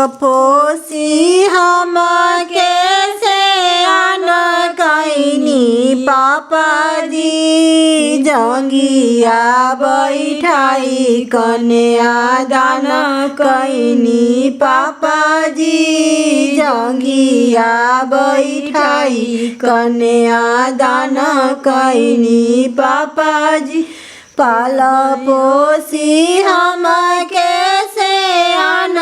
पोसी हम कैसे आन कैनी पापा जी। जंगिया बैठाई कन्या दान कैनी पापा जी। जंगिया बैठाई कन्या दान कैनी पापा जी। पाल पोसी हम कैसे आन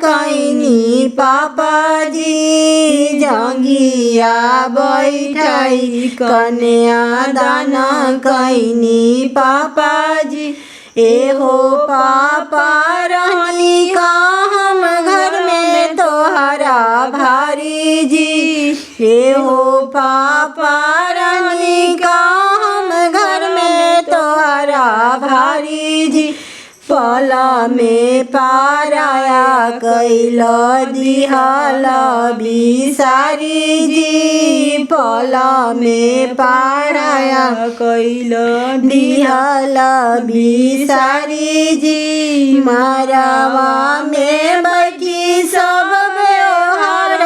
कैनी पापा जी। जंगिया बैठाई कन्या दान कैनी पापा जी। एहो पापा रहनी का हम घर में तोहरा भारी जी। एहो पापा रहनी का हम घर में तोहरा भारी जी। पल में पाराया कैल दिहल बिसारी जी। पल में पाराया कैल दिहल बिसारी जी। मारावा में बैठी सब व्यवहार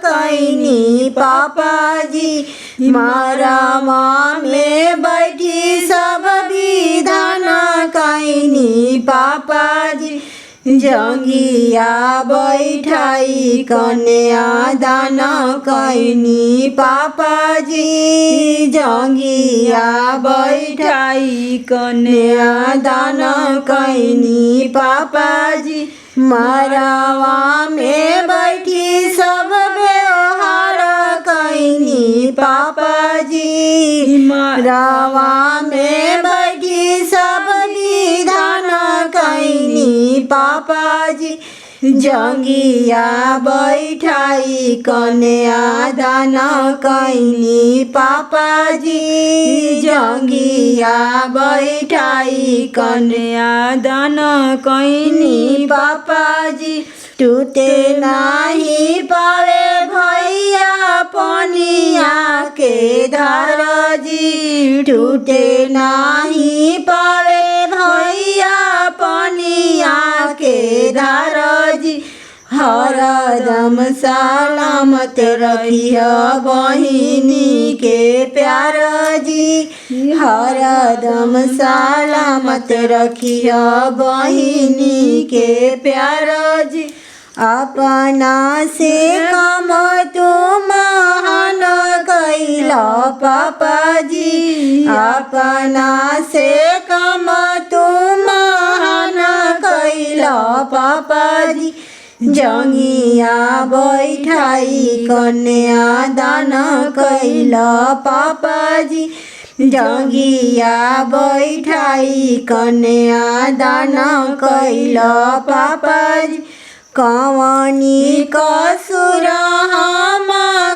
कैनी पापा जी। मारावा में बैठी सब विधान कैनी पापा जी। जंगिया बैठाई कन्या दान कैनी पापा जी। जंगिया बैठाई कन्या दान कैनी पापा जी। मारावा में बैठी सब व्यवहार कैनी पापा जी। मारावा में बैठी सब विधान कैनी पापा जी। जंगिया बैठाई कन्या दान कैनी पापा जी। जंगिया बैठाई कन्या दान कैनी पापा जी। टूटे नाही पावे भैया पनिया के धार जी। टूटे नाही पावे भैया पनिया के धार जी। हरदम सलामत रखिय बहिनी के प्यार जी। हरदम सलामत रखिय बहिनी के प्यार जी। अपना से कम तू महान कैल पापा जी। अपना से कम तू महान कैल पापा जी। जंगिया बैठाई कन्या दान कैल पापा जी। जंगिया बैठाई कन्या दान कैल पापा जी। कवनी कसुर हम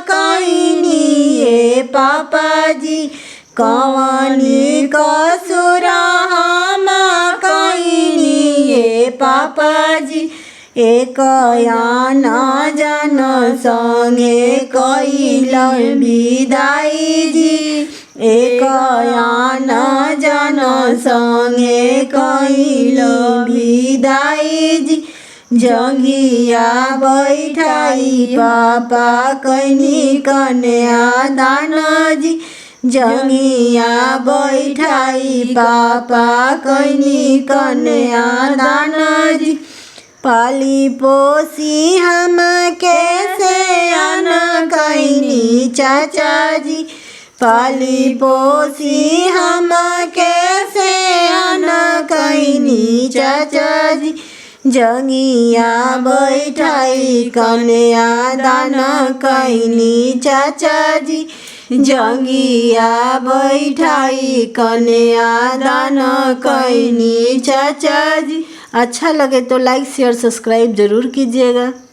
कैनी ये पापा जी। कवनी कसुर हम कैनी ये पापा जी। एक यान जन संगे कैल विदाई जी। एक यान जन संगे कैल विदाई जी। जंगिया बैठाई पापा कैनी कन्या दान जी। जंगिया बैठाई पापा कैनी कन्या दान जी। पाली पोसी हम कैसे आन कैनी चाचा जी। पाली पोसी हम कैसे आन कैनी चाचा जी। जंगिया बैठाई कन्या दान कैनी चाचा जी। जंगिया बैठाई कन्या दान कैनी चाचा जी। अच्छा लगे तो लाइक शेयर सब्सक्राइब जरूर कीजिएगा।